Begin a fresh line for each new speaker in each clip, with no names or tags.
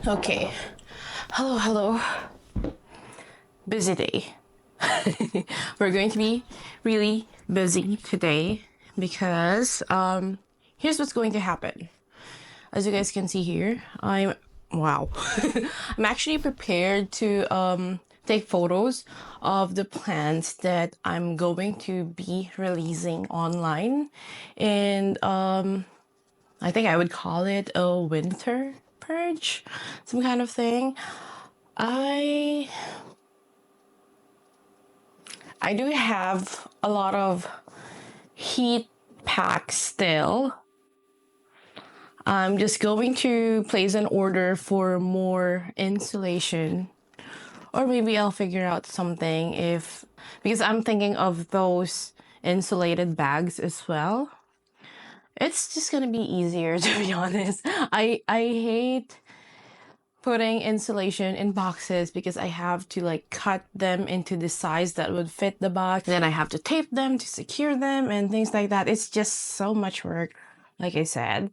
Okay. Hello, hello. Busy day. We're going to be really busy today because here's what's going to happen. As you guys can see here, wow. I'm actually prepared to take photos of the plants that I'm going to be releasing online, and I think I would call it a winter purge, some kind of thing. I I do have a lot of heat packs still. I'm just going to place an order for more insulation, or maybe I'll figure out something if, because I'm thinking of those insulated bags as well. It's just gonna be easier to be honest. I hate putting insulation in boxes because I have to like cut them into the size that would fit the box. Then I have to tape them to secure them and things like that. It's just so much work, like I said.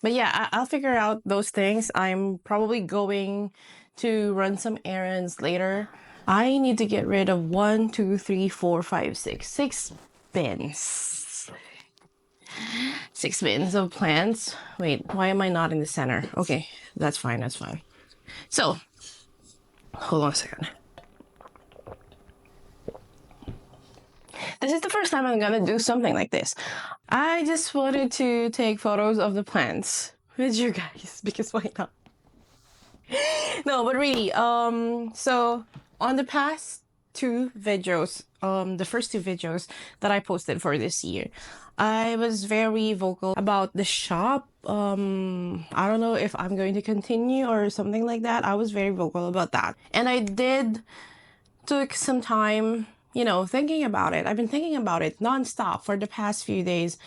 But yeah, I'll figure out those things. I'm probably going to run some errands later. I need to get rid of 6 bins. 6 bins of plants. Wait, why am I not in the center? Okay, that's fine, that's fine. So, hold on a second. This is the first time I'm gonna do something like this. I just wanted to take photos of the plants with you guys because why not? No, but really, so on the past two videos, the first two videos that I posted for this year, I was very vocal about the shop. I don't know if I'm going to continue or something like that. I was very vocal about that. And I did took some time, thinking about it. I've been thinking about it nonstop for the past few days.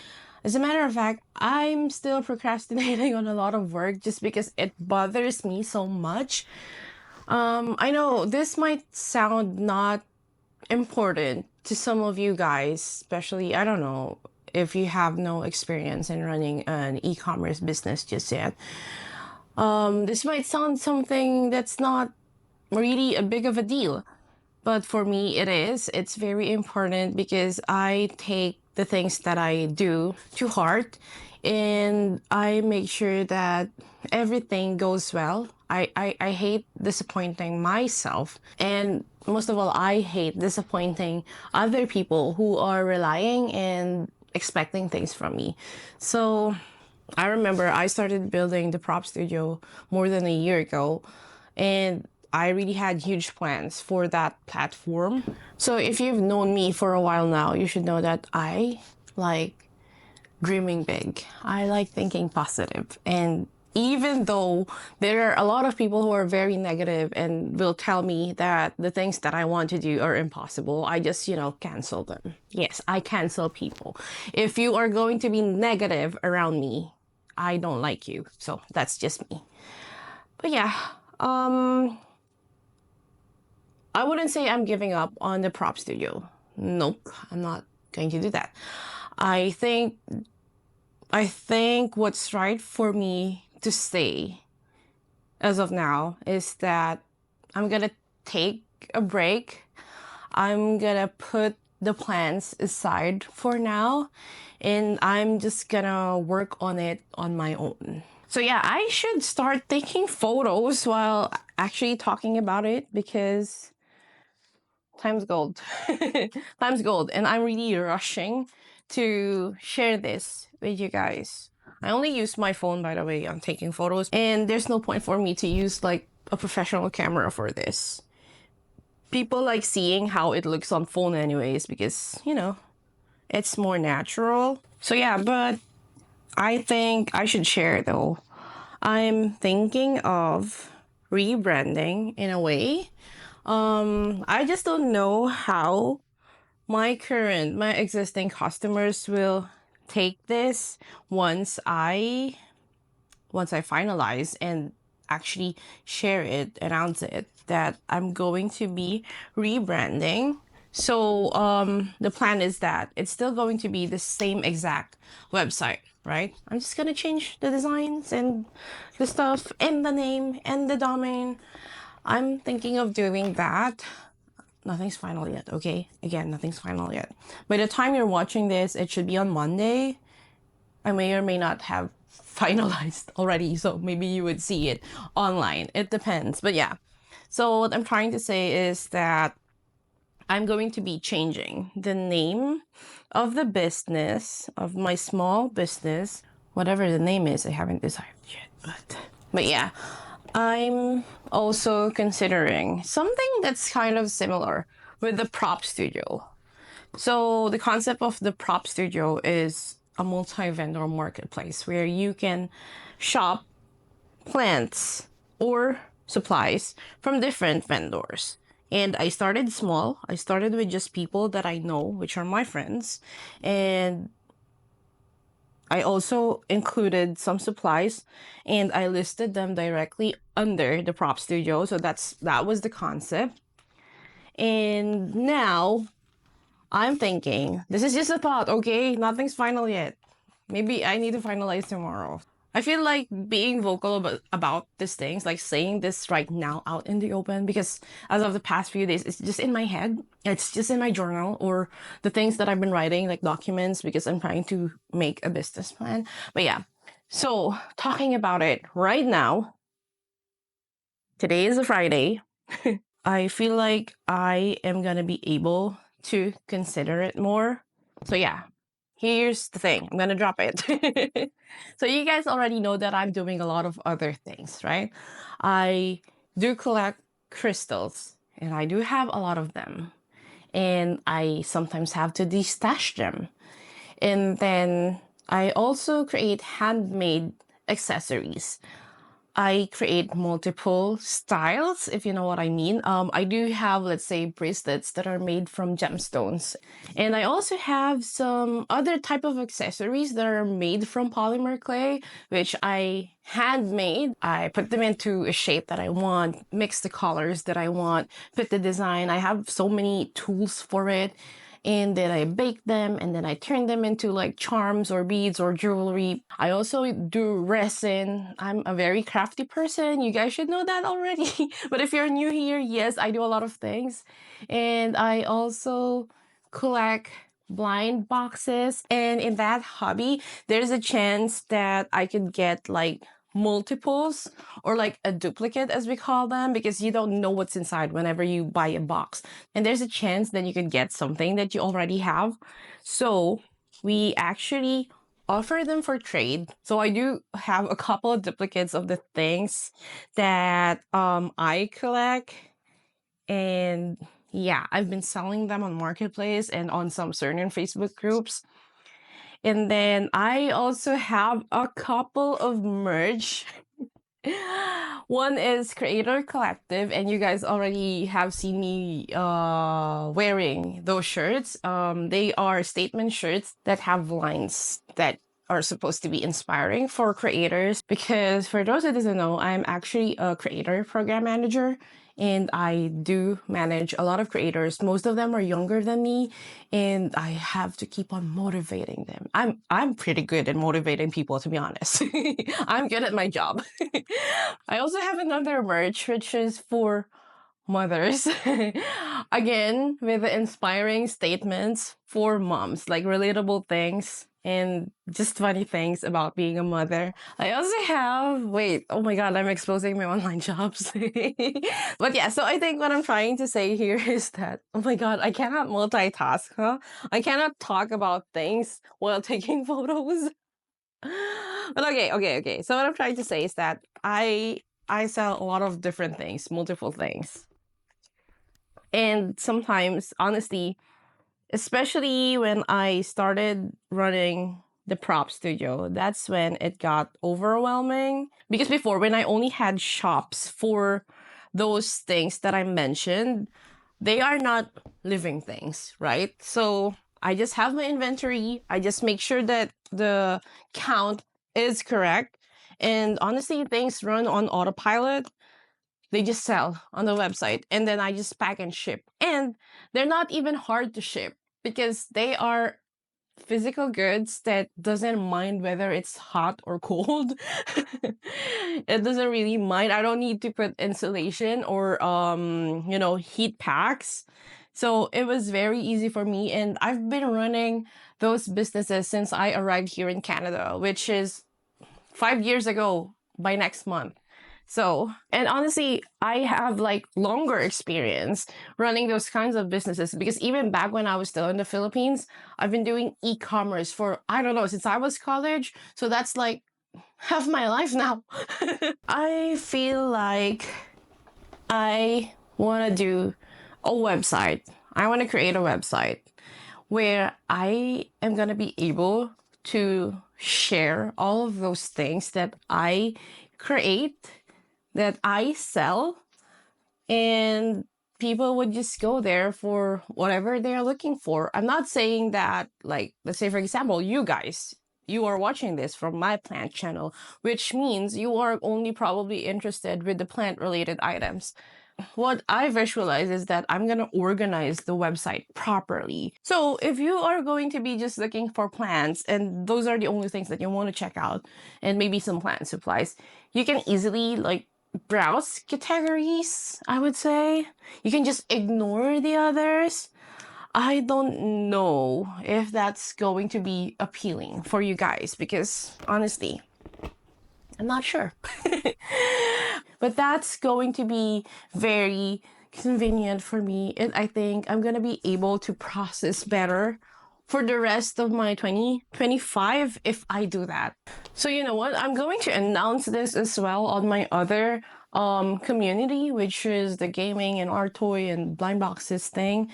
As a matter of fact, I'm still procrastinating on a lot of work just because it bothers me so much. I know this might sound not important to some of you guys, especially, I don't know, if you have no experience in running an e-commerce business just yet. This might sound something that's not really a big of a deal. But for me, it is. It's very important because I take the things that I do to heart and I make sure that everything goes well. I hate disappointing myself. And most of all, I hate disappointing other people who are relying and expecting things from me. So I remember I started building the prop studio more than a year ago, and I really had huge plans for that platform. So if you've known me for a while now, you should know that I like dreaming big. I like thinking positive. And even though there are a lot of people who are very negative and will tell me that the things that I want to do are impossible, I just, cancel them. Yes, I cancel people. If you are going to be negative around me, I don't like you. So that's just me. But yeah, I wouldn't say I'm giving up on the prop studio. Nope, I'm not going to do that. I think what's right for me to say as of now is that I'm gonna take a break. I'm gonna put the plans aside for now, and I'm just gonna work on it on my own. So yeah, I should start taking photos while actually talking about it because time's gold. Time's gold. And I'm really rushing to share this with you guys. I only use my phone, by the way, on taking photos. And there's no point for me to use like a professional camera for this. People like seeing how it looks on phone anyways because, it's more natural. So yeah, but I think I should share though. I'm thinking of rebranding in a way. I just don't know how my existing customers will take this once I finalize and actually share it, announce it, that I'm going to be rebranding. So the plan is that it's still going to be the same exact website, right? I'm just gonna change the designs and the stuff and the name and the domain. I'm thinking of doing that. Nothing's final yet, okay? Again, nothing's final yet. By the time you're watching this, it should be on Monday. I may or may not have finalized already, so maybe you would see it online. It depends, but yeah. So what I'm trying to say is that I'm going to be changing the name of the business, of my small business, whatever the name is. I haven't decided yet, but yeah, I'm also considering something that's kind of similar with the prop studio. So the concept of the prop studio is a multi-vendor marketplace where you can shop plants or supplies from different vendors. And I started small. I started with just people that I know, which are my friends. And I also included some supplies and I listed them directly under the prop studio. So that was the concept. And now I'm thinking, this is just a thought, okay? Nothing's final yet. Maybe I need to finalize tomorrow. I feel like being vocal about these things, like saying this right now out in the open, because as of the past few days, it's just in my head. It's just in my journal or the things that I've been writing, like documents, because I'm trying to make a business plan. But yeah, so talking about it right now, today is a Friday. I feel like I am going to be able to consider it more. So yeah, here's the thing. I'm going to drop it. So you guys already know that I'm doing a lot of other things, right? I do collect crystals and I do have a lot of them. And I sometimes have to destash them. And then I also create handmade accessories. I create multiple styles, if you know what I mean. I do have, let's say, bracelets that are made from gemstones. And I also have some other type of accessories that are made from polymer clay, which I handmade. I put them into a shape that I want, mix the colors that I want, put the design. I have so many tools for it. And then I bake them and then I turn them into like charms or beads or jewelry. I also do resin. I'm a very crafty person. You guys should know that already. But if you're new here, yes, I do a lot of things. And I also collect blind boxes. And in that hobby, there's a chance that I could get like multiples or like a duplicate as we call them, because you don't know what's inside whenever you buy a box, and there's a chance that you could get something that you already have. So we actually offer them for trade. So I do have a couple of duplicates of the things that I collect, and yeah, I've been selling them on Marketplace and on some certain Facebook groups. And then I also have a couple of merch. One is Creator Collective, and you guys already have seen me wearing those shirts. They are statement shirts that have lines that are supposed to be inspiring for creators, because for those that doesn't know, I'm actually a creator program manager and I do manage a lot of creators. Most of them are younger than me and I have to keep on motivating them. I'm pretty good at motivating people, to be honest. I'm good at my job. I also have another merch which is for mothers. Again, with the inspiring statements for moms, like relatable things and just funny things about being a mother. I also have, wait, oh my god, I'm exposing my online jobs. But yeah, so I think what I'm trying to say here is that, oh my god, I cannot multitask, huh? I cannot talk about things while taking photos. But okay. So what I'm trying to say is that I sell a lot of different things, multiple things. And sometimes, honestly, especially when I started running the prop studio, that's when it got overwhelming. Because before, when I only had shops for those things that I mentioned, they are not living things, right? So I just have my inventory. I just make sure that the count is correct. And honestly, things run on autopilot. They just sell on the website, and then I just pack and ship. And they're not even hard to ship because they are physical goods that doesn't mind whether it's hot or cold. It doesn't really mind. I don't need to put insulation or heat packs. So it was very easy for me, and I've been running those businesses since I arrived here in Canada, which is 5 years ago by next month. So, and honestly, I have like longer experience running those kinds of businesses because even back when I was still in the Philippines, I've been doing e-commerce for, I don't know, since I was college. So that's like half my life now. I feel like I want to do a website. I want to create a website where I am going to be able to share all of those things that I create, that I sell, and people would just go there for whatever they're looking for. I'm not saying that, like, let's say, for example, you guys, you are watching this from my plant channel, which means you are only probably interested with the plant related items. What I visualize is that I'm going to organize the website properly. So if you are going to be just looking for plants and those are the only things that you want to check out and maybe some plant supplies, you can easily like browse categories, I would say. You can just ignore the others. I don't know if that's going to be appealing for you guys because honestly, I'm not sure. But that's going to be very convenient for me. And I think I'm going to be able to process better for the rest of my 2025 if I do that. So you know what? I'm going to announce this as well on my other community, which is the gaming and art toy and blind boxes thing.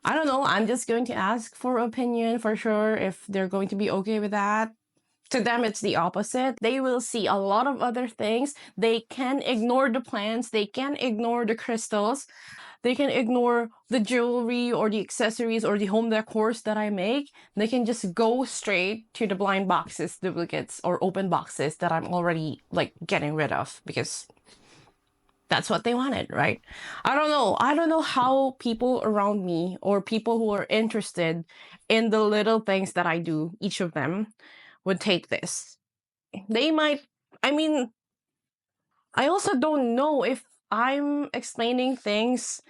I don't know. I'm just going to ask for opinion for sure if they're going to be okay with that. To them, it's the opposite. They will see a lot of other things. They can ignore the plants. They can ignore the crystals. They can ignore the jewelry or the accessories or the home decors that I make. They can just go straight to the blind boxes, duplicates, or open boxes that I'm already like getting rid of because that's what they wanted, right? I don't know. I don't know how people around me or people who are interested in the little things that I do, each of them, would take this. They might, I mean, I also don't know if I'm explaining things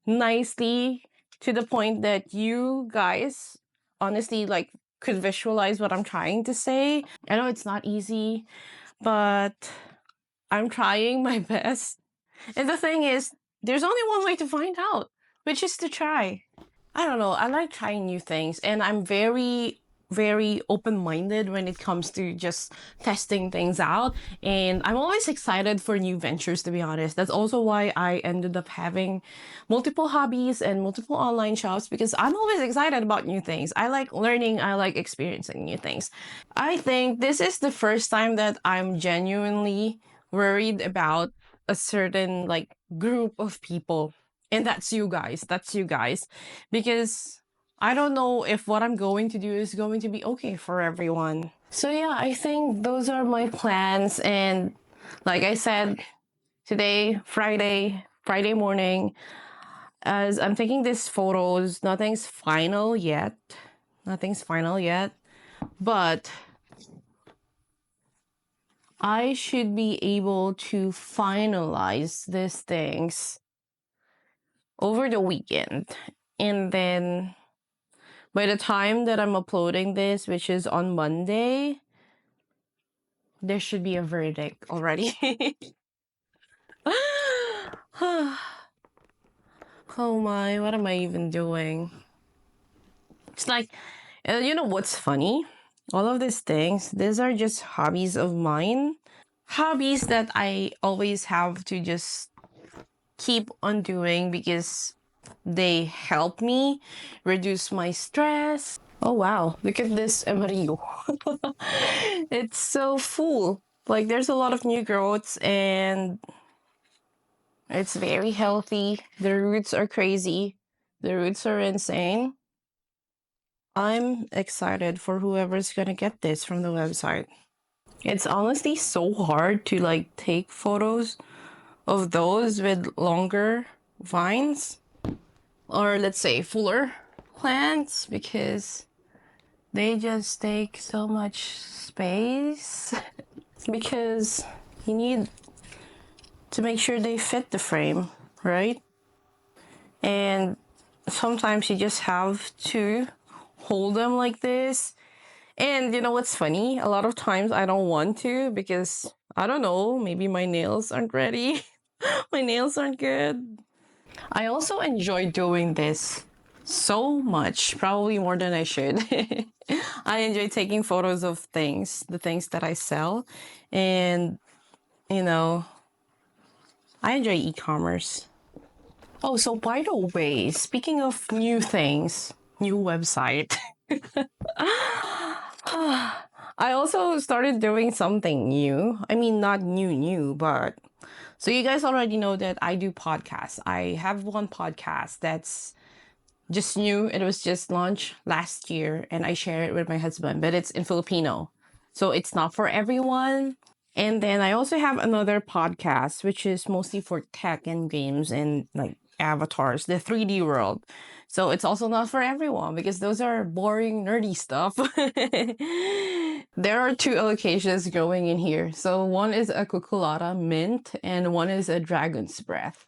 nicely to the point that you guys honestly like could visualize what I'm trying to say. I know it's not easy, but I'm trying my best. And the thing is, there's only one way to find out, which is to try. I don't know. I like trying new things, and I'm very, very open-minded when it comes to just testing things out. And I'm always excited for new ventures, to be honest. That's also why I ended up having multiple hobbies and multiple online shops because I'm always excited about new things. I like learning, I like experiencing new things. I think this is the first time that I'm genuinely worried about a certain like group of people, and that's you guys, because I don't know if what I'm going to do is going to be okay for everyone. So yeah, I think those are my plans. And like I said, today, Friday morning, as I'm taking these photos, nothing's final yet, but I should be able to finalize these things over the weekend. And then by the time that I'm uploading this, which is on Monday, there should be a verdict already. Oh my, what am I even doing? It's like, you know what's funny? All of these things, these are just hobbies of mine. Hobbies that I always have to just keep on doing because they help me reduce my stress. Oh wow, look at this amarillo. It's so full. Like there's a lot of new growths and it's very healthy. The roots are crazy. The roots are insane. I'm excited for whoever's gonna get this from the website. It's honestly so hard to like take photos of those with longer vines, or let's say fuller plants, because they just take so much space. Because you need to make sure they fit the frame, right? And sometimes you just have to hold them like this. And you know what's funny? A lot of times I don't want to because I don't know, maybe my nails aren't ready. My nails aren't good. I also enjoy doing this so much, probably more than I should. I enjoy taking photos of things, the things that I sell. And, you know, I enjoy e-commerce. Oh, so by the way, speaking of new things, new website. I also started doing something new. I mean, not new, but so you guys already know that I do podcasts. I have one podcast that's just new. It was just launched last year and I share it with my husband, but it's in Filipino. So it's not for everyone. And then I also have another podcast, which is mostly for tech and games and like avatars, the 3D world. So it's also not for everyone because those are boring, nerdy stuff. There are two allocations going in here. So one is a cuculata mint and one is a dragon's breath.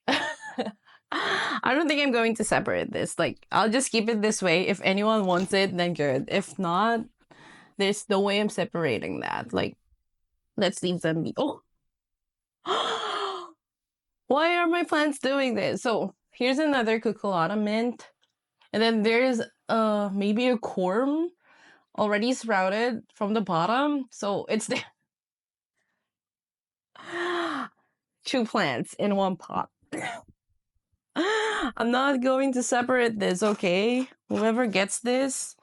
I don't think I'm going to separate this. Like, I'll just keep it this way. If anyone wants it, then good. If not, there's no way I'm separating that. Like, let's leave them be. Oh! Why are my plants doing this? So, here's another cuculata mint. And then there's maybe a corm already sprouted from the bottom. So, it's there. Two plants in one pot. I'm not going to separate this, okay? Whoever gets this,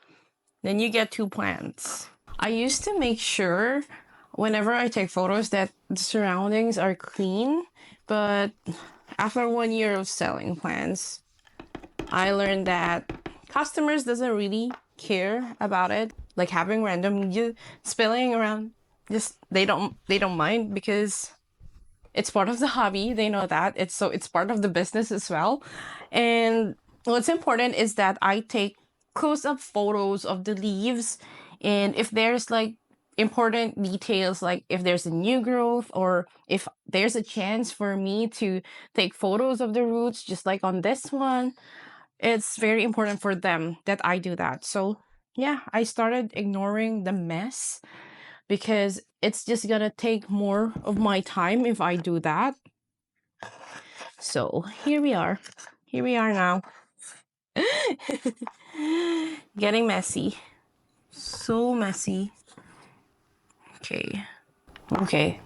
then you get two plants. I used to make sure whenever I take photos that the surroundings are clean, but after 1 year of selling plants, I learned that customers doesn't really care about it. Like having random spilling around, just they don't mind because it's part of the hobby. They know that. It's part of the business as well. And what's important is that I take close-up photos of the leaves, and if there's like important details, like if there's a new growth or if there's a chance for me to take photos of the roots, just like on this one, it's very important for them that I do that. So yeah, I started ignoring the mess because it's just gonna take more of my time if I do that. So here we are. Here we are now. Getting messy. So messy. Okay. Okay.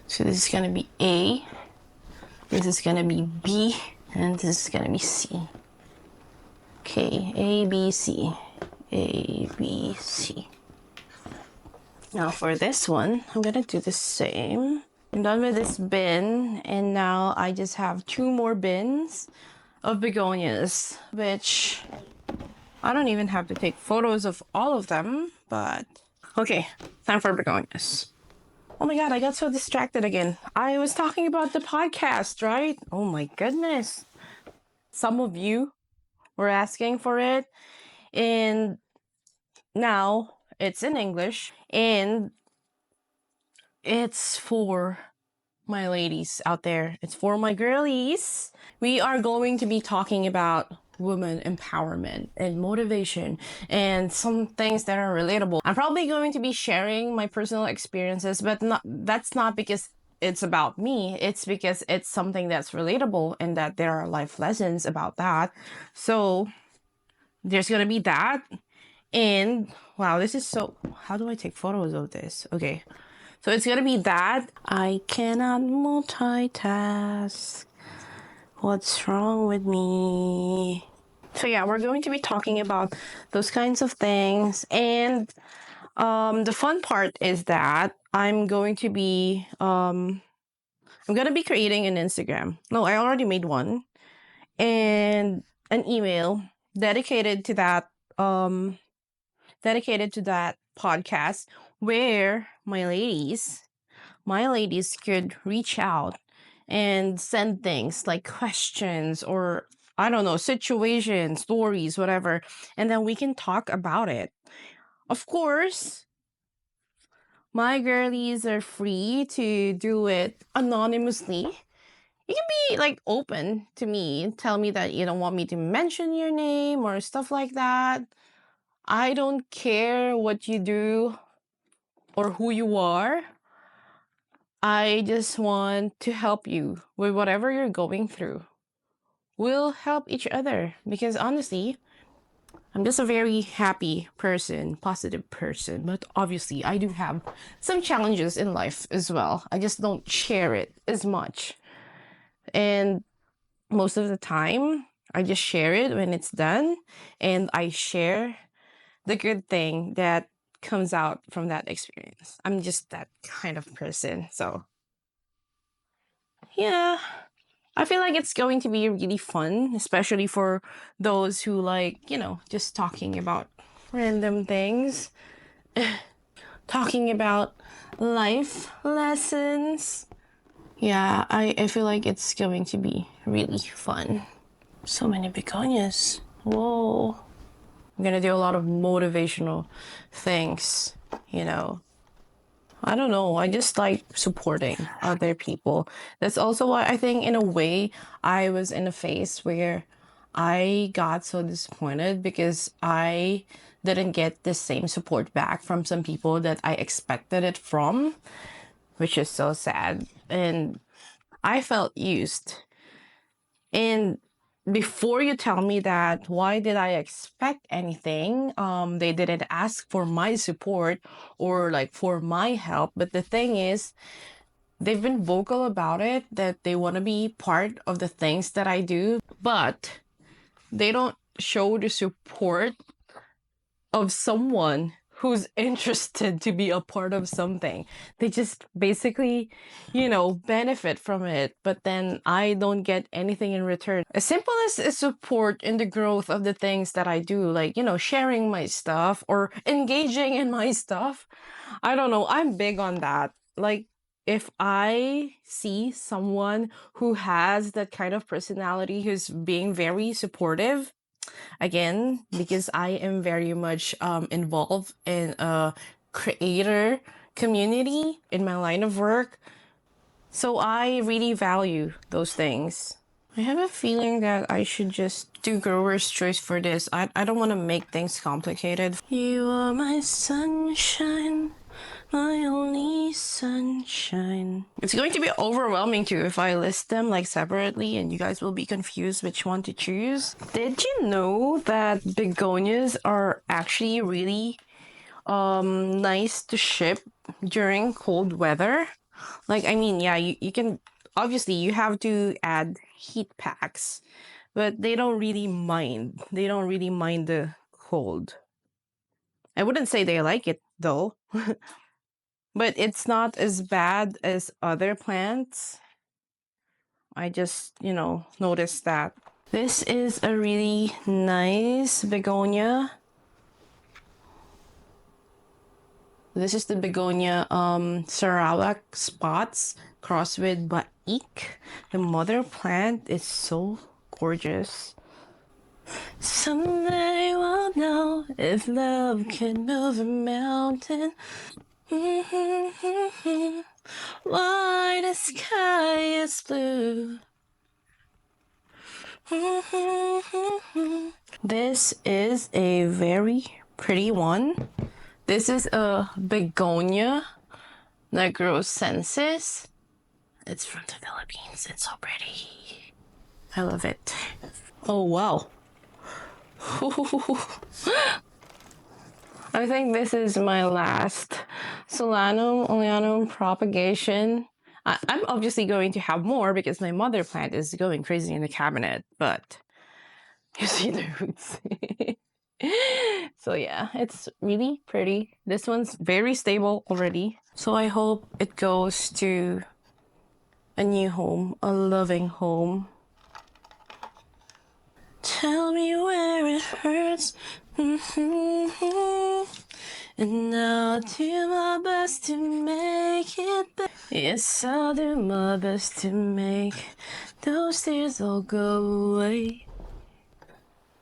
So this is gonna be A. This is gonna be B. And this is gonna be C. Okay. A, B, C. A, B, C. Now for this one, I'm gonna do the same. I'm done with this bin, and now I just have two more bins of begonias, which I don't even have to take photos of all of them, but okay, time for begonias. Oh my god, I got so distracted again. I was talking about the podcast, right? Oh my goodness. Some of you were asking for it, and now it's in English, and it's for my ladies out there. It's for my girlies. We are going to be talking about women empowerment and motivation and some things that are relatable. I'm probably going to be sharing my personal experiences, but that's not because it's about me. It's because it's something that's relatable and that there are life lessons about that. So there's gonna be that. And wow, this is so... How do I take photos of this? Okay. So it's gonna be that. I cannot multitask. What's wrong with me? So yeah, we're going to be talking about those kinds of things. And the fun part is that I'm going to be creating an Instagram. No, I already made one. And an email dedicated to that podcast where my ladies my ladies could reach out and send things like questions or I don't know, situations, stories, whatever, and then we can talk about it. Of course, my girlies are free to do it anonymously. You can be like open to me, tell me that you don't want me to mention your name or stuff like that. I don't care what you do or who you are. I just want to help you with whatever you're going through. We'll help each other because honestly, I'm just a very happy person, positive person, but obviously I do have some challenges in life as well. I just don't share it as much. And most of the time, I just share it when it's done and I share the good thing that comes out from that experience. I'm just that kind of person. So, yeah, I feel like it's going to be really fun, especially for those who like, just talking about random things, talking about life lessons. Yeah, I feel like it's going to be really fun. So many begonias. Whoa. I'm gonna do a lot of motivational things, I don't know. I just like supporting other people. That's also why I think, in a way, I was in a phase where I got so disappointed because I didn't get the same support back from some people that I expected it from, which is so sad. And I felt used. And before you tell me that, why did I expect anything? They didn't ask for my support or like for my help. But the thing is, they've been vocal about it that they want to be part of the things that I do, but they don't show the support of someone who's interested to be a part of something. They just basically, benefit from it, but then I don't get anything in return. As simple as a support in the growth of the things that I do, like, sharing my stuff or engaging in my stuff. I don't know. I'm big on that. Like, if I see someone who has that kind of personality, who's being very supportive, again, because I am very much involved in a creator community in my line of work. So I really value those things. I have a feeling that I should just do grower's choice for this. I don't want to make things complicated. You are my sunshine, my only sunshine. It's going to be overwhelming too if I list them like separately and you guys will be confused which one to choose. Did you know that begonias are actually really nice to ship during cold weather? Like, I mean, yeah, you can, obviously you have to add heat packs, but they don't really mind. They don't really mind the cold. I wouldn't say they like it though. But it's not as bad as other plants. I just, noticed that. This is a really nice begonia. This is the begonia Sarawak spots crossed with baik. The mother plant is so gorgeous. Someday we'll know if love can move a mountain. Why the sky is blue. This is a very pretty one. This is a begonia that grows senses. It's from the Philippines. It's so pretty. I love it. Oh, wow. I think this is my last Solanum oleanum propagation. I'm obviously going to have more because my mother plant is going crazy in the cabinet, but you see the roots. So yeah, it's really pretty. This one's very stable already. So I hope it goes to a new home, a loving home. Tell me where it hurts, And I'll do my best to make it better. Yes, I'll do my best to make those tears all go away.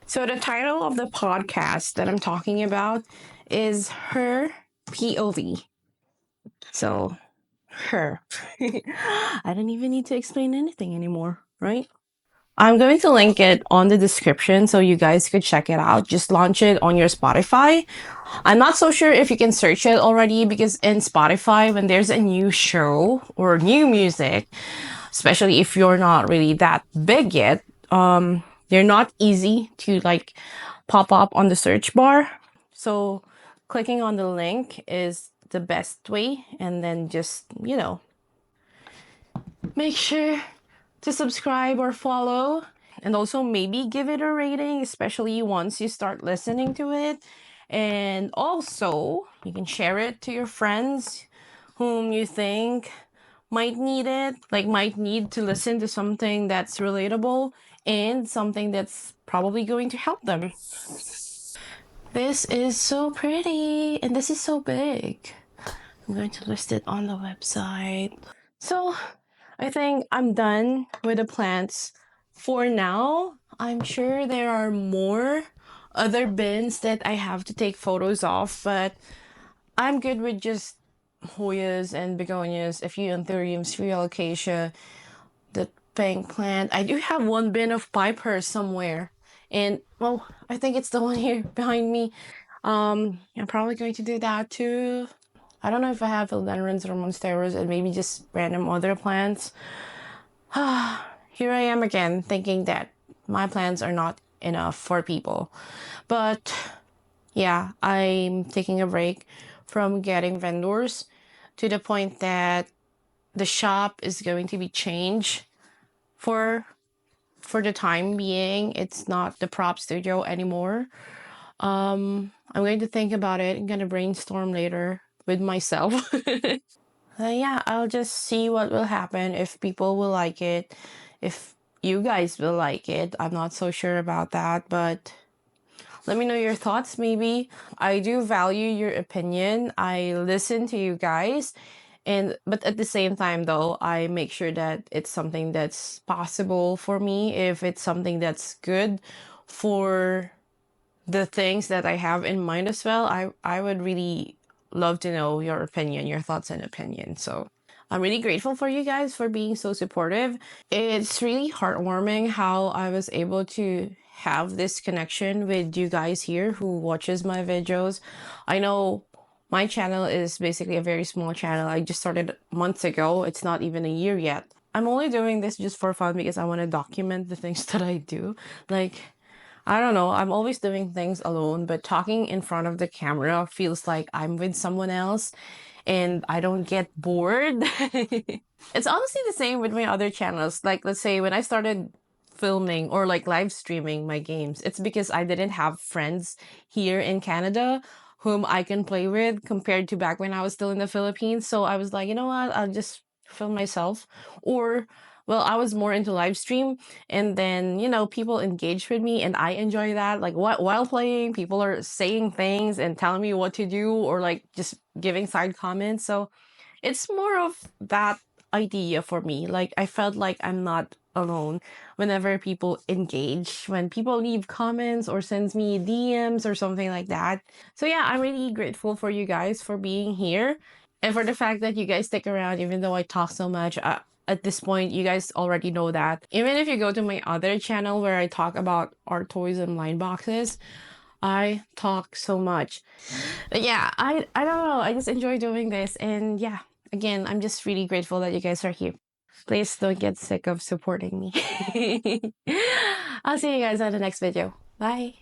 So the title of the podcast that I'm talking about is Her POV. So, her. I don't even need to explain anything anymore, right? I'm going to link it on the description so you guys could check it out. Just launch it on your Spotify. I'm not so sure if you can search it already because in Spotify, when there's a new show or new music, especially if you're not really that big yet, they're not easy to like pop up on the search bar. So clicking on the link is the best way, and then just, make sure to subscribe or follow, and also maybe give it a rating, especially once you start listening to it. And also, you can share it to your friends whom you think might need it, like might need to listen to something that's relatable and something that's probably going to help them. This is so pretty and this is so big. I'm going to list it on the website. So I think I'm done with the plants for now. I'm sure there are more other bins that I have to take photos of, but I'm good with just Hoyas and begonias, a few anthuriums, few alocasia, the pink plant. I do have one bin of pipers somewhere. And well, I think it's the one here behind me. I'm probably going to do that too. I don't know if I have philodendrons or monsteras and maybe just random other plants. Here I am again thinking that my plants are not enough for people. But yeah, I'm taking a break from getting vendors to the point that the shop is going to be changed for the time being. It's not the prop studio anymore. I'm going to think about it. I'm gonna brainstorm later with myself. Yeah, I'll just see what will happen, if people will like it, if you guys will like it. I'm not so sure about that, but let me know your thoughts maybe. I do value your opinion. I listen to you guys. But at the same time though, I make sure that it's something that's possible for me. If it's something that's good for the things that I have in mind as well, I would really love to know your opinion, your thoughts and opinion. So I'm really grateful for you guys for being so supportive. It's really heartwarming how I was able to have this connection with you guys here who watches my videos. I know my channel is basically a very small channel. I just started months ago. It's not even a year yet. I'm only doing this just for fun because I want to document the things that I do. Like, I don't know, I'm always doing things alone, but talking in front of the camera feels like I'm with someone else and I don't get bored. It's honestly the same with my other channels. Like, let's say when I started filming or like live streaming my games, it's because I didn't have friends here in Canada whom I can play with compared to back when I was still in the Philippines. So I was like, you know what, I'll just film myself. Or, well, I was more into live stream, and then people engage with me and I enjoy that. Like, what, while playing, people are saying things and telling me what to do or like just giving side comments. So it's more of that idea for me. Like, I felt like I'm not alone whenever people engage, when people leave comments or sends me DMs or something like that. So yeah, I'm really grateful for you guys for being here and for the fact that you guys stick around even though I talk so much. At this point, you guys already know that. Even if you go to my other channel where I talk about art toys and blind boxes, I talk so much. But yeah, I don't know. I just enjoy doing this. And yeah, again, I'm just really grateful that you guys are here. Please don't get sick of supporting me. I'll see you guys on the next video. Bye.